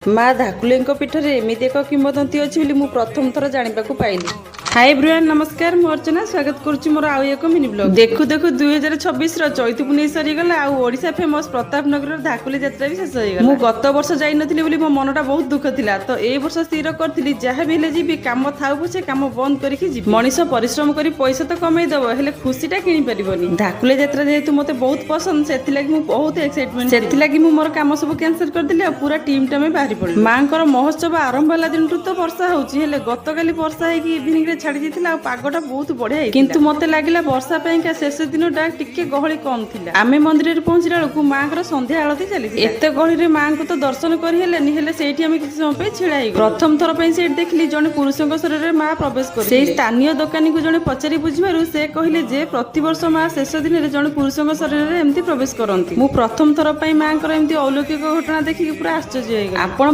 माँ धाकुलेଙ୍କ पीठरे एमिति एक किंवदंती अछि बोली मु प्रथम थर जानिबाकु पाइली। हाय एवरीवन, नमस्कार। मु अर्चना स्वागत करुच्ची मोर आउ एक मिनी ब्लॉग। देखु देखु 2026 रो चैत पुनी सरी गला आ ओडिशा फेमस प्रतापनगर धाकुली यात्रा भी शेष होई गला। मु गत वर्ष जाई नथिली बोली मो मनटा बहुत दुख थिला, तो ए वर्ष स्थिर करथिली जहा भी ले जीबी काम थाउ पछे काम बंद करिकि जीबी। मनीष परिश्रम करी पैसा तो कमाई दबो हेले खुशीटा किनि परिबोनी। धाकुली यात्रा जेहेतु मते बहुत पसंद सेति लागि मु बहुत एक्साइटमेंट सेति लागि मु मोर काम सब कैंसिल कर दिले आ पूरा टीम टा में बाहरी पड़ली। मांकर महोत्सव आरंभ होला दिन तो वर्षा होउची हेले गतकाली वर्षा है कि इवनिंग रे छाड़ी दिथिला आ पागटा बहुत बढ़िया है, किंतु मते लागिला वर्षा पई का शेष दिनटा टिके गहଳି कम थिला। आमे मंदिर रे पहुंचिला बेलकु मांकर संध्या आरती चली एते गहଳି रे मां को तो दर्शन करि हेलेनी, हेले सेठी आमे किछि समय पे छिड़ा ही प्रथम थर पई सेठ देखली जने पुरुषଙ୍କ शरीर रे मां प्रवेश करि। सेही स्थानीय दुकानी को जने पचारि बुझिबारु से कहिले जे प्रति वर्ष मां शेष दिन रे जने पुरुषଙ୍କ शरीर रे एम्ति प्रवेश करंती। मु प्रथम थर पई मांकर एम्ति अलौकिक घटना देखि पूरा आश्चर्य हो गया। आपण